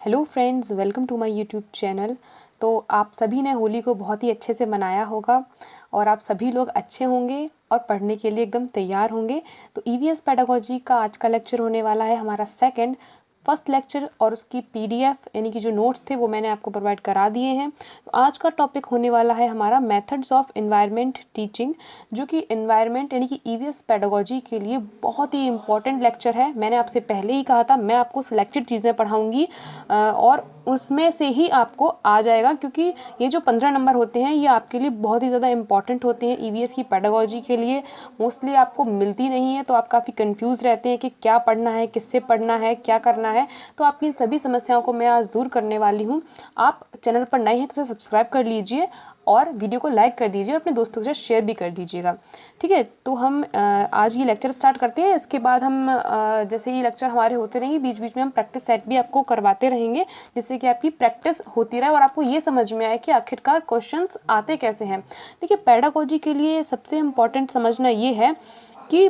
Hello friends, welcome to my YouTube channel. तो आप सभी ने होली को बहुत ही अच्छे से मनाया होगा और आप सभी लोग अच्छे होंगे और पढ़ने के लिए एकदम तैयार होंगे। तो ईवीएस पेडागोजी का आज का लेक्चर होने वाला है हमारा फर्स्ट लेक्चर, और उसकी पीडीएफ यानी कि जो नोट्स थे वो मैंने आपको प्रोवाइड करा दिए हैं। तो आज का टॉपिक होने वाला है हमारा मेथड्स ऑफ एनवायरनमेंट टीचिंग, जो कि एनवायरनमेंट यानी कि ईवीएस पेडागोजी के लिए बहुत ही इंपॉर्टेंट लेक्चर है। मैंने आपसे पहले ही कहा था मैं आपको सिलेक्टेड चीज़ें पढ़ाऊँगी और उसमें से ही आपको आ जाएगा, क्योंकि ये जो 15 नंबर होते हैं ये आपके लिए बहुत ही ज़्यादा इंपॉर्टेंट होते हैं ईवीएस की पेडागोजी के लिए। मोस्टली आपको मिलती नहीं है तो आप काफ़ी कंफ्यूज रहते हैं कि क्या पढ़ना है, किससे पढ़ना है, क्या करना है। तो आपकी इन सभी समस्याओं को मैं आज दूर करने वाली हूँ। आप चैनल पर नए हैं तो उसे सब्सक्राइब कर लीजिए और वीडियो को लाइक कर दीजिए और अपने दोस्तों के साथ शेयर भी कर दीजिएगा। ठीक है, तो हम आज ये लेक्चर स्टार्ट करते हैं। इसके बाद हम जैसे ये लेक्चर हमारे होते रहेंगे, बीच बीच में हम प्रैक्टिस सेट भी आपको करवाते रहेंगे, जिससे कि आपकी प्रैक्टिस होती रहे और आपको ये समझ में आए कि आखिरकार क्वेश्चंस आते कैसे हैं। देखिए, पेडागोजी के लिए सबसे इम्पॉर्टेंट समझना ये है कि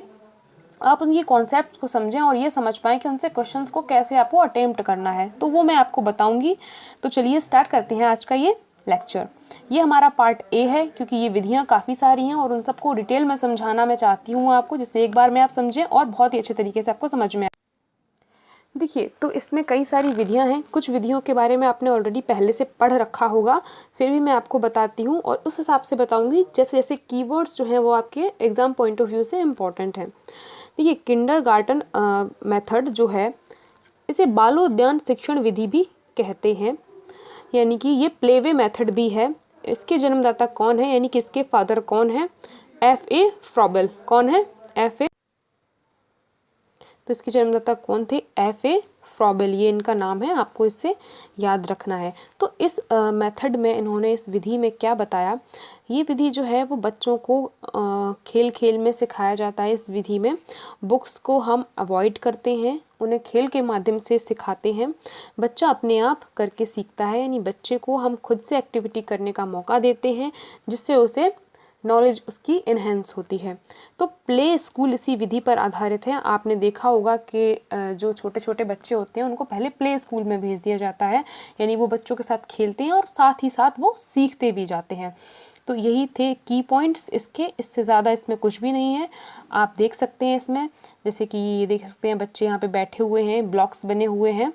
आप उनके कॉन्सेप्ट को समझें और ये समझ पाएँ कि उनसे क्वेश्चंस को कैसे आपको अटेम्प्ट करना है, तो वो मैं आपको बताऊंगी। तो चलिए स्टार्ट करते हैं आज का ये लेक्चर। ये हमारा पार्ट ए है, क्योंकि ये विधियाँ काफ़ी सारी हैं और उन सबको डिटेल में समझाना मैं चाहती हूँ आपको, जिससे एक बार में आप समझें और बहुत ही अच्छे तरीके से आपको समझ में आए। देखिए, तो इसमें कई सारी विधियां हैं। कुछ विधियों के बारे में आपने ऑलरेडी पहले से पढ़ रखा होगा, फिर भी मैं आपको बताती हूँ और उस हिसाब से बताऊँगी जैसे जैसे कीवर्ड्स जो हैं वो आपके एग्ज़ाम पॉइंट ऑफ व्यू से इम्पॉर्टेंट हैं। देखिए, किंडरगार्टन मेथड जो है, इसे बालोद्यान शिक्षण विधि भी कहते हैं, यानी कि ये प्लेवे मेथड भी है। इसके जन्मदाता कौन है, यानी कि इसके फादर कौन है? F.A. फ्रॉबेल। कौन है? F.A. तो इसके जन्मदाता कौन थे? F.A. फ्रॉबेल, ये इनका नाम है, आपको इससे याद रखना है। तो इस मेथड में इन्होंने इस विधि में क्या बताया, ये विधि जो है वो बच्चों को खेल खेल में सिखाया जाता है। इस विधि में बुक्स को हम अवॉइड करते हैं, उन्हें खेल के माध्यम से सिखाते हैं। बच्चा अपने आप करके सीखता है, यानी बच्चे को हम खुद से एक्टिविटी करने का मौका देते हैं, जिससे उसे नॉलेज उसकी इन्हेंस होती है। तो प्ले स्कूल इसी विधि पर आधारित है। आपने देखा होगा कि जो छोटे छोटे बच्चे होते हैं उनको पहले प्ले स्कूल में भेज दिया जाता है, यानी वो बच्चों के साथ खेलते हैं और साथ ही साथ वो सीखते भी जाते हैं। तो यही थे की पॉइंट्स इसके, इससे ज़्यादा इसमें कुछ भी नहीं है। आप देख सकते हैं इसमें, जैसे कि ये देख सकते हैं बच्चे यहाँ पे बैठे हुए हैं, ब्लॉक्स बने हुए हैं,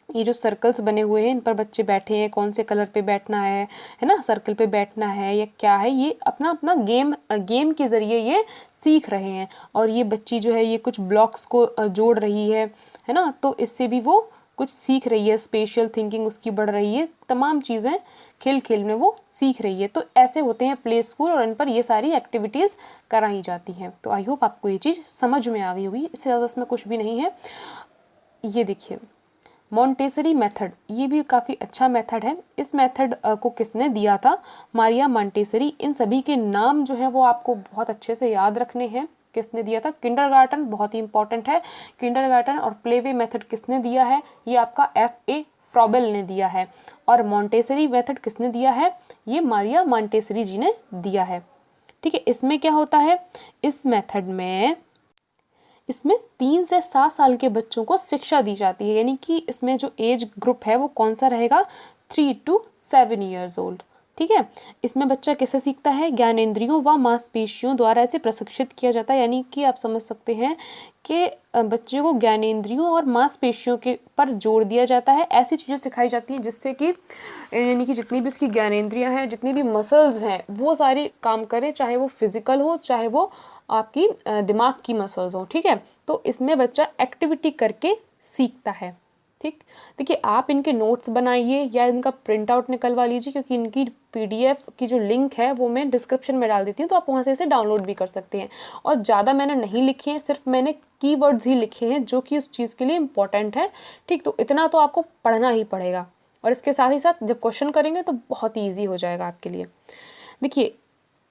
ये जो सर्कल्स बने हुए हैं इन पर बच्चे बैठे हैं, कौन से कलर पे बैठना है ना, सर्कल पे बैठना है या क्या है, ये अपना अपना गेम के ज़रिए ये सीख रहे हैं। और ये बच्ची जो है ये कुछ ब्लॉक्स को जोड़ रही है ना, तो इससे भी वो कुछ सीख रही है, स्पेशल थिंकिंग उसकी बढ़ रही है, तमाम चीज़ें खेल खेल में वो सीख रही है। तो ऐसे होते हैं प्ले स्कूल और इन पर ये सारी एक्टिविटीज़ कराई जाती हैं। तो आई होप आपको ये चीज़ समझ में आ गई होगी, इससे ज़्यादा इसमें कुछ भी नहीं है। ये देखिए, मॉन्टेसरी मेथड, ये भी काफ़ी अच्छा मेथड है। इस मेथड को किसने दिया था? मारिया मॉन्टेसरी। इन सभी के नाम जो है वो आपको बहुत अच्छे से याद रखने हैं। किसने दिया था? किंडरगार्टन, बहुत ही इंपॉर्टेंट है। किंडरगार्टन और प्लेवे मेथड किसने दिया है? ये आपका F.A. फ्रॉबेल ने दिया है। और मॉन्टेसरी मेथड किसने दिया है? ये मारिया मॉन्टेसरी जी ने दिया है। ठीक है, इसमें क्या होता है? इस मेथड में इसमें 3 से 7 साल के बच्चों को शिक्षा दी जाती है, यानी कि इसमें जो एज ग्रुप है वो कौन सा रहेगा? 3 to 7 ईयर्स ओल्ड। ठीक है, इसमें बच्चा कैसे सीखता है? ज्ञानेंद्रियों व मांसपेशियों द्वारा इसे प्रशिक्षित किया जाता है, यानी कि आप समझ सकते हैं कि बच्चे को ज्ञानेंद्रियों और मांसपेशियों के पर जोर दिया जाता है। ऐसी चीज़ें सिखाई जाती हैं जिससे कि यानी कि जितनी भी उसकी ज्ञानेंद्रियां हैं, जितनी भी मसल्स हैं, वो सारी काम करें, चाहे वो फिजिकल हो चाहे वो आपकी दिमाग की मसल्स हो। ठीक है, तो इसमें बच्चा एक्टिविटी करके सीखता है। ठीक, देखिए आप इनके नोट्स बनाइए या इनका प्रिंट आउट निकलवा लीजिए, क्योंकि इनकी पीडीएफ की जो लिंक है वो मैं डिस्क्रिप्शन में डाल देती हूँ, तो आप वहाँ से इसे डाउनलोड भी कर सकते हैं। और ज़्यादा मैंने नहीं लिखे हैं, सिर्फ मैंने कीवर्ड्स ही लिखे हैं जो कि उस चीज़ के लिए इम्पोर्टेंट है। ठीक, तो इतना तो आपको पढ़ना ही पड़ेगा और इसके साथ ही साथ जब क्वेश्चन करेंगे तो बहुत ईजी हो जाएगा आपके लिए। देखिए,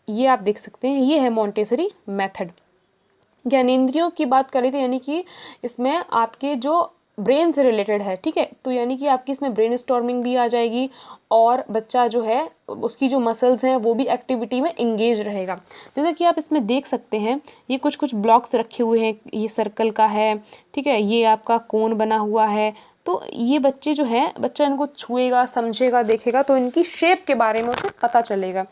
ये आप देख सकते हैं, ये है मॉन्टेसरी मेथड। ज्ञानेंद्रियों की बात करें तो यानी कि इसमें आपके जो ब्रेन से रिलेटेड है, ठीक है। तो यानी कि आपकी इसमें ब्रेन स्टॉर्मिंग भी आ जाएगी और बच्चा जो है उसकी जो मसल्स हैं वो भी एक्टिविटी में इंगेज रहेगा। जैसे कि आप इसमें देख सकते हैं ये कुछ कुछ ब्लॉक्स रखे हुए हैं, ये सर्कल का है, ठीक है, ये आपका कोन बना हुआ है। तो ये बच्चे जो है, बच्चा इनको छुएगा, समझेगा, देखेगा तो इनकी शेप के बारे में उसे पता चलेगा।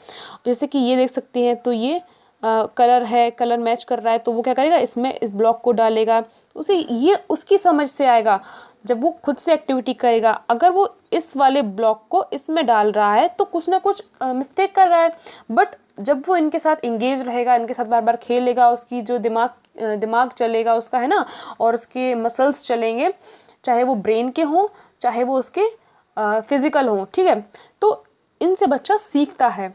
जैसे कि ये देख सकते हैं, तो ये कलर है, कलर मैच कर रहा है, तो वो क्या करेगा, इसमें इस ब्लॉक को डालेगा, उसे ये उसकी समझ से आएगा जब वो खुद से एक्टिविटी करेगा। अगर वो इस वाले ब्लॉक को इसमें डाल रहा है तो कुछ ना कुछ मिस्टेक कर रहा है, बट जब वो इनके साथ इंगेज रहेगा, इनके साथ बार बार खेलेगा, उसकी जो दिमाग चलेगा उसका, है ना, और उसके मसल्स चलेंगे, चाहे वो ब्रेन के हों चाहे वो उसके फिजिकल हों, ठीक है। तो इनसे बच्चा सीखता है।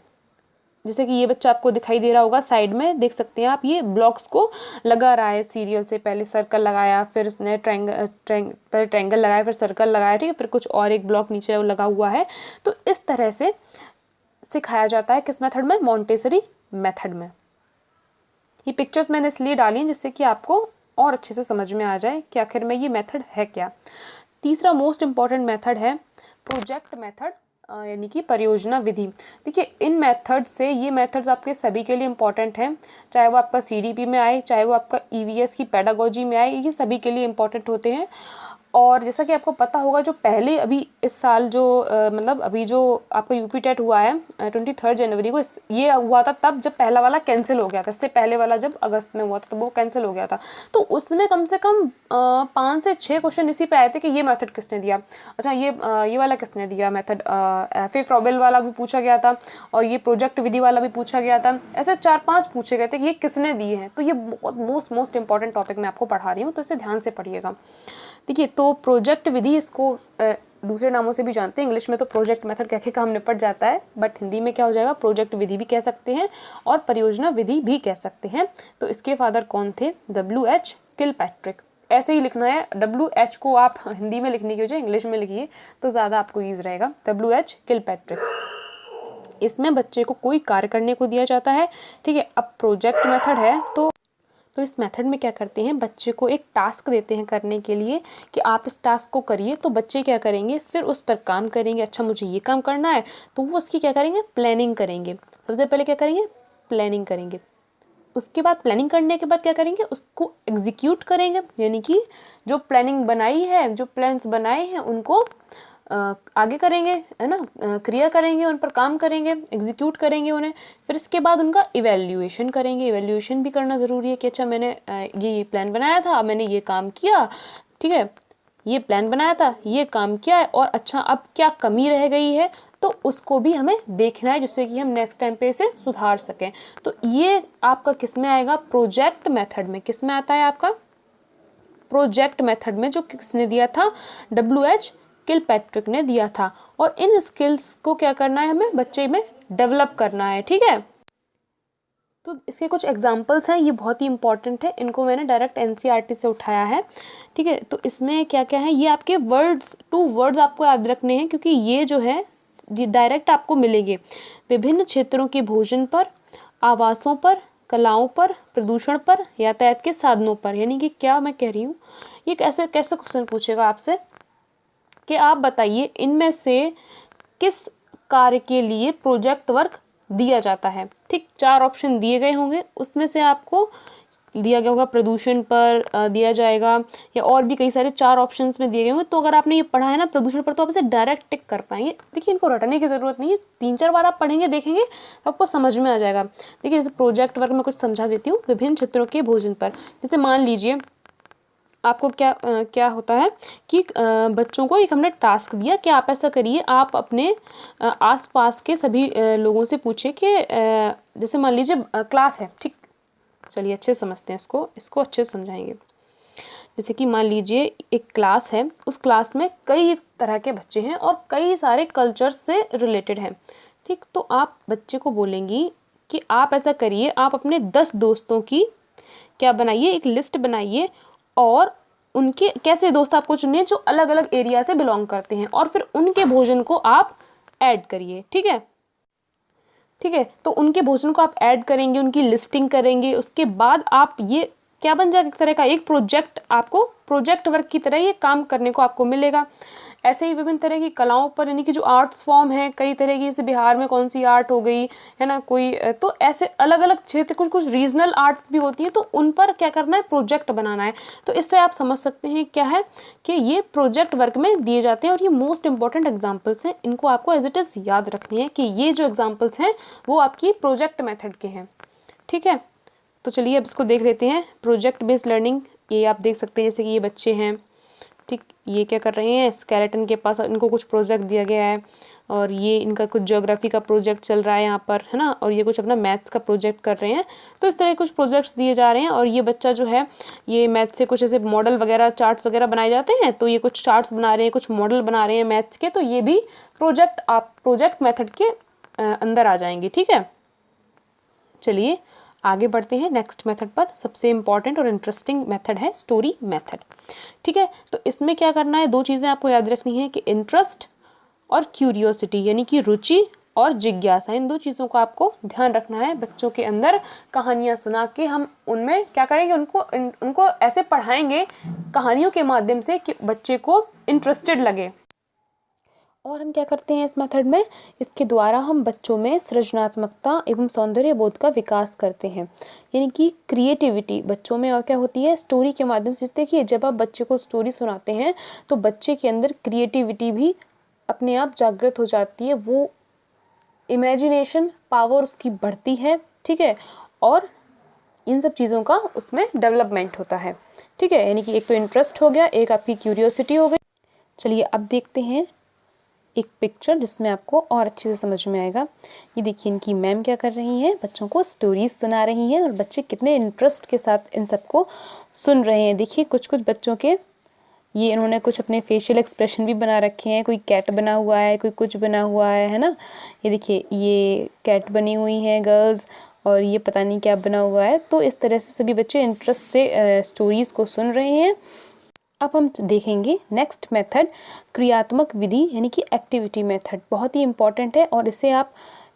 जैसे कि ये बच्चा आपको दिखाई दे रहा होगा, साइड में देख सकते हैं आप, ये ब्लॉक्स को लगा रहा है सीरियल से। पहले सर्कल लगाया, फिर उसने पहले ट्रायंगल लगाया, फिर सर्कल लगाया, ठीक है, फिर कुछ और एक ब्लॉक नीचे लगा हुआ है। तो इस तरह से सिखाया जाता है किस मेथड में, मॉन्टेसरी मेथड में। ये पिक्चर्स मैंने इसलिए डाली हैं जिससे कि आपको और अच्छे से समझ में आ जाए कि आखिर में ये मेथड है क्या। तीसरा मोस्ट इम्पॉर्टेंट मेथड है प्रोजेक्ट मेथड, यानी कि परियोजना विधि। देखिए इन मेथड से, ये मेथड्स आपके सभी के लिए इम्पॉर्टेंट हैं, चाहे वो आपका सीडीपी में आए, चाहे वो आपका ईवीएस की पेडागोजी में आए, ये सभी के लिए इम्पॉर्टेंट होते हैं। और जैसा कि आपको पता होगा, जो पहले अभी इस साल जो मतलब अभी जो आपका यूपी टेट हुआ है 23 जनवरी को, ये हुआ था तब जब पहला वाला कैंसिल हो गया था। इससे पहले वाला जब अगस्त में हुआ था तो वो कैंसिल हो गया था। तो उसमें कम से कम 5 से 6 क्वेश्चन इसी पे आए थे कि ये मेथड किसने दिया, अच्छा ये वाला किसने दिया मेथड, एफ फ्रॉबेल वाला भी पूछा गया था और ये प्रोजेक्ट विधि वाला भी पूछा गया था। ऐसे 4-5 पूछे गए थे कि ये किसने दिए हैं। तो ये बहुत मोस्ट इंपॉर्टेंट टॉपिक मैं आपको पढ़ा रही हूँ, तो इसे ध्यान से पढ़िएगा। देखिए तो प्रोजेक्ट विधि, इसको दूसरे नामों से भी जानते हैं, इंग्लिश में तो प्रोजेक्ट मेथड कह के काम निपट जाता है, बट हिंदी में क्या हो जाएगा, प्रोजेक्ट विधि भी कह सकते हैं और परियोजना विधि भी कह सकते हैं। तो इसके फादर कौन थे, WH किलपैट्रिक। ऐसे ही लिखना है, WH को आप हिंदी में लिखने की वजह इंग्लिश में लिखिए तो ज़्यादा आपको ईज रहेगा, WH किलपैट्रिक। इसमें बच्चे को कोई कार्य करने को दिया जाता है, ठीक है। अब प्रोजेक्ट मेथड है तो इस मेथड में क्या करते हैं, बच्चे को एक टास्क देते हैं करने के लिए कि आप इस टास्क को करिए। तो बच्चे क्या करेंगे, फिर उस पर काम करेंगे। अच्छा मुझे ये काम करना है, तो वो उसकी क्या करेंगे, प्लानिंग करेंगे। सबसे पहले क्या करेंगे, प्लानिंग करेंगे। उसके बाद प्लानिंग करने के बाद क्या करेंगे, उसको एग्जीक्यूट करेंगे, यानी कि जो प्लानिंग बनाई है, जो प्लान्स बनाए हैं उनको आगे करेंगे, है ना, क्रिया करेंगे, उन पर काम करेंगे, एग्जीक्यूट करेंगे उन्हें। फिर इसके बाद उनका इवैल्यूएशन करेंगे। इवैल्यूएशन भी करना ज़रूरी है कि अच्छा मैंने ये प्लान बनाया था, मैंने ये काम किया, ठीक है, ये प्लान बनाया था, ये काम किया है, और अच्छा अब क्या कमी रह गई है तो उसको भी हमें देखना है, जिससे कि हम नेक्स्ट टाइम पे इसे सुधार सकें। तो ये आपका किस में आएगा, प्रोजेक्ट मेथड में। किस में आता है आपका, प्रोजेक्ट मेथड में, जो किसने दिया था, WH किलपैट्रिक ने दिया था। और इन स्किल्स को क्या करना है, हमें बच्चे में डेवलप करना है, ठीक है। तो इसके कुछ एग्जांपल्स हैं, ये बहुत ही इंपॉर्टेंट है, इनको मैंने डायरेक्ट NCERT से उठाया है, ठीक है। तो इसमें क्या क्या है, ये आपके वर्ड्स, 2 वर्ड्स आपको याद रखने हैं, क्योंकि ये जो है डायरेक्ट आपको मिलेंगे। विभिन्न क्षेत्रों के भोजन पर, आवासों पर, कलाओं पर, प्रदूषण पर, यातायात के साधनों पर। यानी कि क्या मैं कह रही हूँ, ये कैसे क्वेश्चन पूछेगा आपसे कि आप बताइए इनमें से किस कार्य के लिए प्रोजेक्ट वर्क दिया जाता है। ठीक, 4 ऑप्शन दिए गए होंगे, उसमें से आपको दिया गया होगा प्रदूषण पर दिया जाएगा, या और भी कई सारे 4 ऑप्शंस में दिए गए होंगे। तो अगर आपने ये पढ़ा है ना प्रदूषण पर, तो आप इसे डायरेक्ट टिक कर पाएंगे। देखिए इनको रटने की ज़रूरत नहीं है, 3-4 बार आप पढ़ेंगे, देखेंगे तो आपको समझ में आ जाएगा। देखिए जैसे प्रोजेक्ट वर्क में कुछ समझा देती हूँ, विभिन्न क्षेत्रों के भोजन पर। जैसे मान लीजिए आपको क्या होता है कि बच्चों को एक हमने टास्क दिया कि आप ऐसा करिए, आप अपने आसपास के सभी लोगों से पूछे कि जैसे मान लीजिए क्लास है, ठीक, चलिए अच्छे से समझते हैं इसको अच्छे से समझाएंगे। जैसे कि मान लीजिए एक क्लास है, उस क्लास में कई तरह के बच्चे हैं और कई सारे कल्चर से रिलेटेड हैं, ठीक। तो आप बच्चे को बोलेंगी कि आप ऐसा करिए, आप अपने 10 दोस्तों की क्या बनाइए, एक लिस्ट बनाइए, और उनके कैसे दोस्त आपको चुनिए जो अलग अलग एरिया से बिलोंग करते हैं, और फिर उनके भोजन को आप ऐड करिए, ठीक है। ठीक है, तो उनके भोजन को आप ऐड करेंगे, उनकी लिस्टिंग करेंगे, उसके बाद आप ये क्या बन जाएगा, एक तरह का एक प्रोजेक्ट, आपको प्रोजेक्ट वर्क की तरह ये काम करने को आपको मिलेगा। ऐसे ही विभिन्न तरह की कलाओं पर, यानी कि जो आर्ट्स फॉर्म है कई तरह की, जैसे बिहार में कौन सी आर्ट हो गई है ना कोई, तो ऐसे अलग अलग क्षेत्र, कुछ कुछ रीजनल आर्ट्स भी होती है, तो उन पर क्या करना है, प्रोजेक्ट बनाना है। तो इससे आप समझ सकते हैं क्या है कि ये प्रोजेक्ट वर्क में दिए जाते हैं और ये मोस्ट इंपॉर्टेंट एग्जाम्पल्स हैं। इनको आपको एज इट इज़ याद रखनी है कि ये जो एग्जाम्पल्स हैं वो आपकी प्रोजेक्ट मैथड के हैं। ठीक है, तो चलिए अब इसको देख लेते हैं। प्रोजेक्ट बेस्ड लर्निंग, ये आप देख सकते हैं, जैसे कि ये बच्चे हैं, ठीक, ये क्या कर रहे हैं, स्केलेटन के पास इनको कुछ प्रोजेक्ट दिया गया है और ये इनका कुछ ज्योग्राफी का प्रोजेक्ट चल रहा है यहाँ पर, है ना, और ये कुछ अपना मैथ्स का प्रोजेक्ट कर रहे हैं। तो इस तरह के कुछ प्रोजेक्ट्स दिए जा रहे हैं और ये बच्चा जो है ये मैथ से कुछ ऐसे मॉडल वगैरह, चार्ट्स वगैरह बनाए जाते हैं, तो ये कुछ चार्ट्स बना रहे हैं, कुछ मॉडल बना रहे हैं मैथ्स के, तो ये भी प्रोजेक्ट, आप प्रोजेक्ट मैथड के अंदर आ जाएंगे। ठीक है, चलिए आगे बढ़ते हैं नेक्स्ट मेथड पर। सबसे इंपॉर्टेंट और इंटरेस्टिंग मेथड है स्टोरी मेथड। ठीक है, तो इसमें क्या करना है, दो चीज़ें आपको याद रखनी है कि इंटरेस्ट और क्यूरियोसिटी, यानी कि रुचि और जिज्ञासा, इन दो चीज़ों का आपको ध्यान रखना है। बच्चों के अंदर कहानियाँ सुना के हम उनमें क्या करेंगे, उनको ऐसे पढ़ाएंगे कहानियों के माध्यम से कि बच्चे को इंटरेस्टेड लगे। और हम क्या करते हैं इस मेथड में, इसके द्वारा हम बच्चों में सृजनात्मकता एवं सौंदर्य बोध का विकास करते हैं, यानी कि क्रिएटिविटी बच्चों में और क्या होती है, स्टोरी के माध्यम से। देखिए जब आप बच्चे को स्टोरी सुनाते हैं तो बच्चे के अंदर क्रिएटिविटी भी अपने आप जागृत हो जाती है, वो इमेजिनेशन पावर उसकी बढ़ती है। ठीक है, और इन सब चीज़ों का उसमें डेवलपमेंट होता है। ठीक है, यानी कि एक तो इंटरेस्ट हो गया, एक आपकी क्यूरियोसिटी हो गई। चलिए अब देखते हैं एक पिक्चर जिसमें आपको और अच्छे से समझ में आएगा। ये देखिए इनकी मैम क्या कर रही हैं, बच्चों को स्टोरीज सुना रही हैं और बच्चे कितने इंटरेस्ट के साथ इन सबको सुन रहे हैं। देखिए कुछ कुछ बच्चों के ये इन्होंने कुछ अपने फेशियल एक्सप्रेशन भी बना रखे हैं, कोई कैट बना हुआ है, कोई कुछ बना हुआ है ना। ये देखिए ये कैट बनी हुई हैं गर्ल्स, और ये पता नहीं क्या बना हुआ है। तो इस तरह से सभी बच्चे इंटरेस्ट से स्टोरीज़ को सुन रहे हैं। अब हम देखेंगे नेक्स्ट मेथड, क्रियात्मक विधि, यानी कि एक्टिविटी मेथड। बहुत ही इंपॉर्टेंट है और इसे आप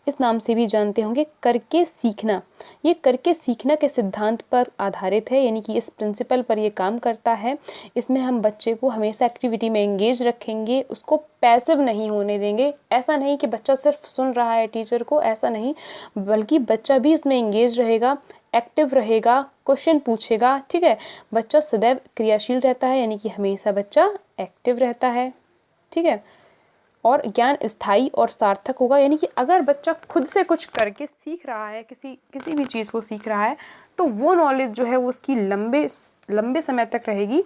इस नाम से भी जानते होंगे, करके सीखना। ये करके सीखना के सिद्धांत पर आधारित है, यानी कि इस प्रिंसिपल पर ये काम करता है। इसमें हम बच्चे को हमेशा एक्टिविटी में एंगेज रखेंगे, उसको पैसिव नहीं होने देंगे। ऐसा नहीं कि बच्चा सिर्फ सुन रहा है टीचर को, ऐसा नहीं, बल्कि बच्चा भी इसमें एंगेज रहेगा, एक्टिव रहेगा, क्वेश्चन पूछेगा। ठीक है, बच्चा सदैव क्रियाशील रहता है, यानी कि हमेशा बच्चा एक्टिव रहता है। ठीक है, और ज्ञान स्थायी और सार्थक होगा, यानी कि अगर बच्चा खुद से कुछ करके सीख रहा है, किसी भी चीज़ को सीख रहा है, तो वो नॉलेज जो है वो उसकी लंबे समय तक रहेगी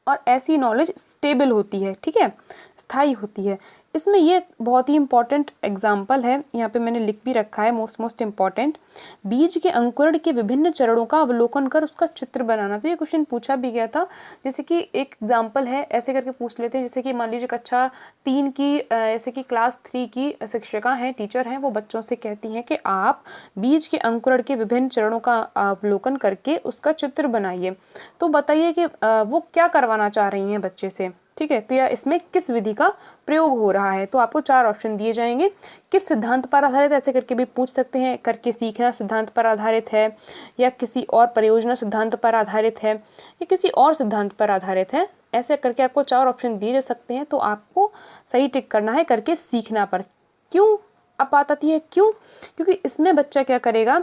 और ऐसी नॉलेज स्टेबल होती है। ठीक है, स्थायी होती है। इसमें ये बहुत ही इंपॉर्टेंट एग्जाम्पल है, यहाँ पे मैंने लिख भी रखा है, मोस्ट इम्पॉर्टेंट, बीज के अंकुरण के विभिन्न चरणों का अवलोकन कर उसका चित्र बनाना। तो ये क्वेश्चन पूछा भी गया था। जैसे कि एक एग्जाम्पल है, ऐसे करके पूछ लेते हैं, जैसे कि मान लीजिए कक्षा 3 की जैसे कि क्लास 3 की शिक्षिका हैं, टीचर हैं, वो बच्चों से कहती हैं कि आप बीज के अंकुरण के विभिन्न चरणों का अवलोकन करके उसका चित्र बनाइए। तो बताइए कि वो क्या करवाना चाह रही हैं बच्चे से। ठीक है, तो या इसमें किस विधि का प्रयोग हो रहा है। तो आपको 4 ऑप्शन दिए जाएंगे। किस सिद्धांत पर आधारित, ऐसे करके भी पूछ सकते हैं, करके सीखना सिद्धांत पर आधारित है, या किसी और परियोजना सिद्धांत पर आधारित है, या किसी और सिद्धांत पर आधारित है। ऐसे करके आपको 4 ऑप्शन दिए जा सकते हैं। तो आपको सही टिक करना है करके सीखना पर। क्यों अब बात आती है क्यों, क्योंकि इसमें बच्चा क्या करेगा,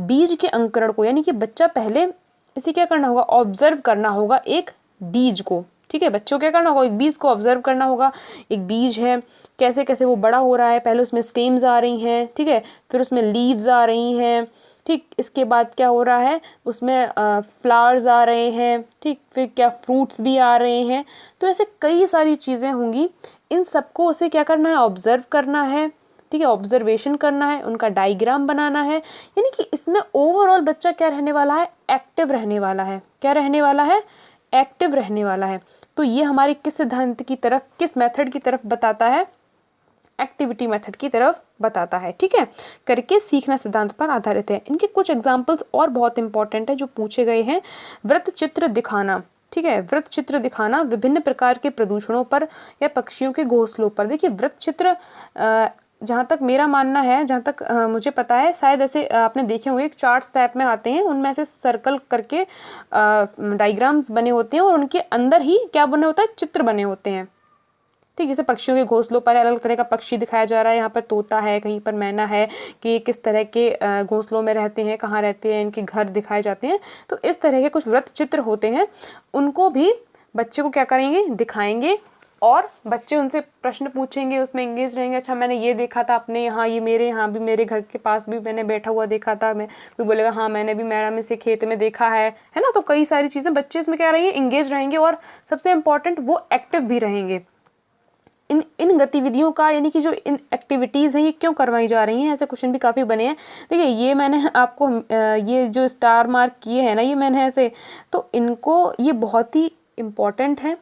बीज के अंकुरण को, यानी कि बच्चा पहले इसे क्या करना होगा, ऑब्जर्व करना होगा एक बीज को। ठीक है, बच्चों क्या करना होगा, एक बीज को ऑब्जर्व करना होगा। एक बीज है, कैसे कैसे वो बड़ा हो रहा है, पहले उसमें स्टेम्स आ रही हैं, ठीक है, फिर उसमें लीव्स आ रही हैं, ठीक, इसके बाद क्या हो रहा है, उसमें फ्लावर्स आ रहे हैं, ठीक, फिर क्या फ्रूट्स भी आ रहे हैं। तो ऐसे कई सारी चीज़ें होंगी, इन सबको उसे क्या करना है, ऑब्जर्व करना है। ठीक है, ऑब्जर्वेशन करना है, उनका डायग्राम बनाना है। यानी कि इसमें ओवरऑल बच्चा क्या रहने वाला है, एक्टिव रहने वाला है। क्या रहने वाला है, एक्टिव रहने वाला है। तो ये हमारे किस सिद्धांत की तरफ, किस मेथड की तरफ बताता है, एक्टिविटी मेथड की तरफ बताता है। ठीक है, करके सीखना सिद्धांत पर आधारित है। इनके कुछ एग्जाम्पल्स और बहुत इंपॉर्टेंट है जो पूछे गए हैं। वृत्त चित्र दिखाना, ठीक है, वृत्त चित्र दिखाना विभिन्न प्रकार के प्रदूषणों पर या पक्षियों के घोंसलों पर। देखिए वृत्त चित्र जहाँ तक मेरा मानना है, जहाँ तक मुझे पता है, शायद ऐसे आपने देखे होंगे एक चार्ट्स टाइप में आते हैं, उनमें ऐसे सर्कल करके डायग्राम्स बने होते हैं और उनके अंदर ही क्या बने होता है, चित्र बने होते हैं। ठीक, जैसे पक्षियों के घोंसलों पर अलग अलग तरह का पक्षी दिखाया जा रहा है, यहाँ पर तोता है, कहीं पर मैना है, कि किस तरह के घोंसलों में रहते हैं, कहाँ रहते हैं, इनके घर दिखाए जाते हैं। तो इस तरह के कुछ वृत्त चित्र होते हैं, उनको भी बच्चे को क्या करेंगे, दिखाएंगे और बच्चे उनसे प्रश्न पूछेंगे, उसमें एंगेज रहेंगे। अच्छा मैंने ये देखा था अपने यहाँ, ये मेरे यहाँ भी, मेरे घर के पास भी मैंने बैठा हुआ देखा था। मैं कोई बोलेगा हाँ मैंने भी मैडम से खेत में देखा है ना। तो कई सारी चीज़ें बच्चे इसमें क्या रहेंगे, एंगेज रहेंगे और सबसे इम्पॉर्टेंट वो एक्टिव भी रहेंगे। इन गतिविधियों का, यानी कि जो इन एक्टिविटीज़ हैं ये क्यों करवाई जा रही हैं, ऐसे क्वेश्चन भी काफ़ी बने हैं। देखिए ये मैंने आपको ये जो स्टार मार्क किए हैं ना, ये मैंने ऐसे, तो इनको, ये बहुत ही इम्पॉर्टेंट है।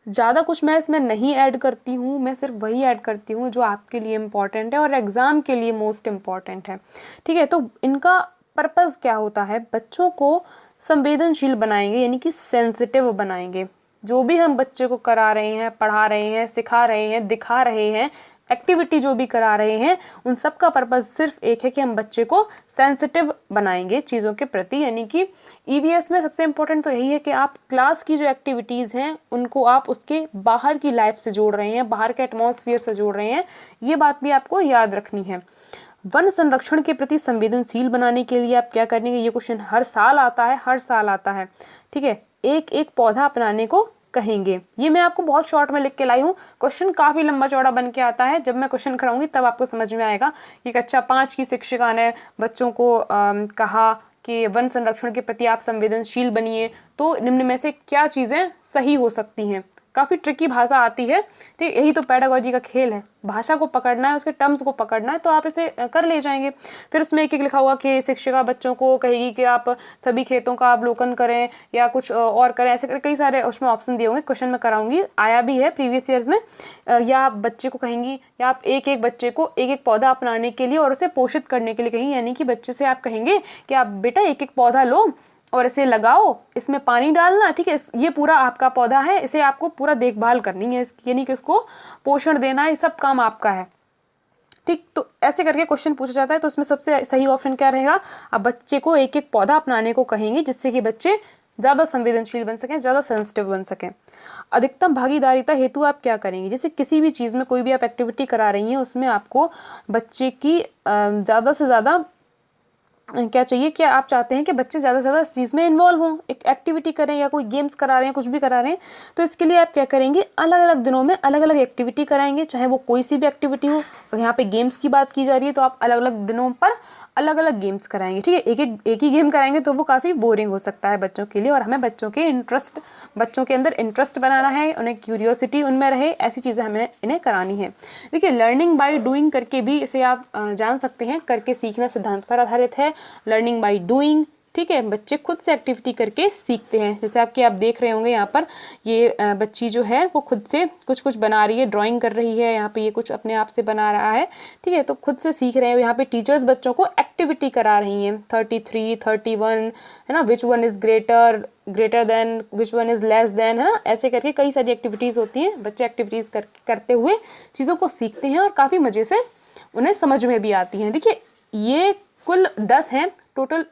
ज़्यादा कुछ मैं इसमें नहीं ऐड करती हूँ, मैं सिर्फ वही ऐड करती हूँ जो आपके लिए इम्पॉर्टेंट है और एग्ज़ाम के लिए मोस्ट इम्पॉर्टेंट है। ठीक है, तो इनका पर्पज़ क्या होता है, बच्चों को संवेदनशील बनाएंगे, यानी कि सेंसिटिव बनाएंगे। जो भी हम बच्चे को करा रहे हैं, पढ़ा रहे हैं, सिखा रहे हैं, दिखा रहे हैं, एक्टिविटी जो भी करा रहे हैं, उन सब का पर्पज़ सिर्फ एक है कि हम बच्चे को सेंसिटिव बनाएंगे चीज़ों के प्रति। यानी कि ईवीएस में सबसे इम्पोर्टेंट तो यही है कि आप क्लास की जो एक्टिविटीज़ हैं उनको आप उसके बाहर की लाइफ से जोड़ रहे हैं, बाहर के एटमॉस्फेयर से जोड़ रहे हैं, ये बात भी आपको याद रखनी है। वन संरक्षण के प्रति संवेदनशील बनाने के लिए आप क्या करेंगे, ये क्वेश्चन हर साल आता है, हर साल आता है। ठीक है, एक एक पौधा अपनाने को कहेंगे। ये मैं आपको बहुत शॉर्ट में लिख के लाई हूँ, क्वेश्चन काफ़ी लंबा चौड़ा बन के आता है। जब मैं क्वेश्चन कराऊंगी तब आपको समझ में आएगा कि कक्षा 5 की शिक्षिका ने बच्चों को कहा कि वन संरक्षण के प्रति आप संवेदनशील बनिए, तो निम्न में से क्या चीज़ें सही हो सकती हैं। काफ़ी ट्रिकी भाषा आती है, ठीक, यही तो पेडागोजी का खेल है, भाषा को पकड़ना है, उसके टर्म्स को पकड़ना है, तो आप इसे कर ले जाएंगे। फिर उसमें एक एक लिखा हुआ कि शिक्षिका बच्चों को कहेगी कि आप सभी खेतों का अवलोकन करें या कुछ और करें, ऐसे कई सारे उसमें ऑप्शन दिए होंगे, क्वेश्चन में कराऊंगी, आया भी है प्रीवियस ईयर्स में। या आप बच्चे को कहेंगी, या आप एक एक बच्चे को एक एक पौधा अपनाने के लिए और उसे पोषित करने के लिए कहेंगे, यानी कि बच्चे से आप कहेंगे कि आप बेटा एक एक पौधा लो और इसे लगाओ, इसमें पानी डालना, ठीक है, ये पूरा आपका पौधा है, इसे आपको पूरा देखभाल करनी है, यानी कि इसको पोषण देना है, ये सब काम आपका है। ठीक, तो ऐसे करके क्वेश्चन पूछा जाता है। तो इसमें सबसे सही ऑप्शन क्या रहेगा, आप बच्चे को एक एक पौधा अपनाने को कहेंगे, जिससे कि बच्चे ज़्यादा संवेदनशील बन सकें, ज़्यादा सेंसिटिव बन सकें। अधिकतम भागीदारिता हेतु आप क्या करेंगे, जैसे किसी भी चीज़ में कोई भी आप एक्टिविटी करा रही हैं, उसमें आपको बच्चे की ज़्यादा से ज़्यादा क्या चाहिए, क्या आप चाहते हैं कि बच्चे ज़्यादा से ज़्यादा इस चीज़ में इन्वॉल्व हों, एक एक्टिविटी करें या कोई गेम्स करा रहे हैं, कुछ भी करा रहे हैं, तो इसके लिए आप क्या करेंगे, अलग अलग दिनों में अलग अलग एक्टिविटी कराएंगे, चाहे वो कोई सी भी एक्टिविटी हो। यहाँ पे गेम्स की बात की जा रही है, तो आप अलग अलग दिनों पर अलग अलग गेम्स कराएंगे। ठीक है, एक ही गेम कराएंगे तो वो काफ़ी बोरिंग हो सकता है बच्चों के लिए, और हमें बच्चों के अंदर इंटरेस्ट बनाना है, उन्हें क्यूरियोसिटी उनमें रहे, ऐसी चीज़ें हमें इन्हें करानी है। देखिए लर्निंग बाय डूइंग करके भी इसे आप जान सकते हैं, करके सीखना सिद्धांत पर आधारित है, लर्निंग बाय डूइंग। ठीक है, बच्चे खुद से एक्टिविटी करके सीखते हैं। जैसे आप देख रहे होंगे यहाँ पर ये बच्ची जो है वो खुद से कुछ बना रही है, ड्राइंग कर रही है, यहाँ पे ये कुछ अपने आप से बना रहा है। ठीक है, तो खुद से सीख रहे हैं। यहाँ पे टीचर्स बच्चों को एक्टिविटी करा रही हैं, 33, 31 है ना, which one is greater than, which one is less than, है ना, ऐसे करके कई सारी एक्टिविटीज़ होती हैं। बच्चे एक्टिविटीज़ करते हुए चीज़ों को सीखते हैं और काफ़ी मज़े से उन्हें समझ में भी आती हैं। देखिए ये कुल 10 हैं, टोटल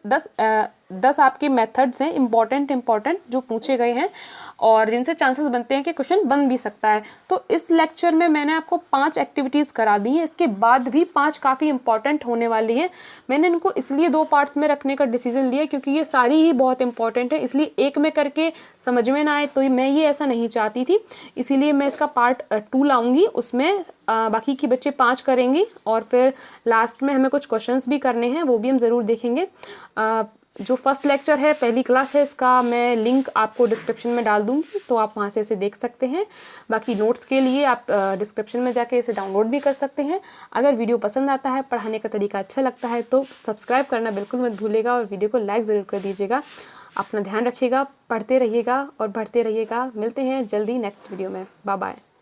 10 आपके मेथड्स हैं इम्पॉर्टेंट जो पूछे गए हैं और जिनसे चांसेस बनते हैं कि क्वेश्चन बन भी सकता है। तो इस लेक्चर में मैंने आपको 5 एक्टिविटीज़ करा दी हैं, इसके बाद भी 5 काफ़ी इंपॉर्टेंट होने वाली हैं। मैंने इनको इसलिए 2 पार्ट्स में रखने का डिसीजन लिया क्योंकि ये सारी ही बहुत इंपॉर्टेंट है, इसलिए एक में करके समझ में ना आए, तो मैं ये ऐसा नहीं चाहती थी, इसीलिए मैं इसका पार्ट 2 लाऊंगी, उसमें बाकी के बच्चे 5 करेंगे और फिर लास्ट में हमें कुछ क्वेश्चंस भी करने हैं, वो भी हम ज़रूर देखेंगे। जो फर्स्ट लेक्चर है, पहली क्लास है, इसका मैं लिंक आपको डिस्क्रिप्शन में डाल दूंगी, तो आप वहाँ से इसे देख सकते हैं। बाकी नोट्स के लिए आप डिस्क्रिप्शन में जाके इसे डाउनलोड भी कर सकते हैं। अगर वीडियो पसंद आता है, पढ़ाने का तरीका अच्छा लगता है, तो सब्सक्राइब करना बिल्कुल मत भूलिएगा और वीडियो को लाइक ज़रूर कर दीजिएगा। अपना ध्यान रखिएगा, पढ़ते रहिएगा और बढ़ते रहिएगा। मिलते हैं जल्दी नेक्स्ट वीडियो में। Bye bye.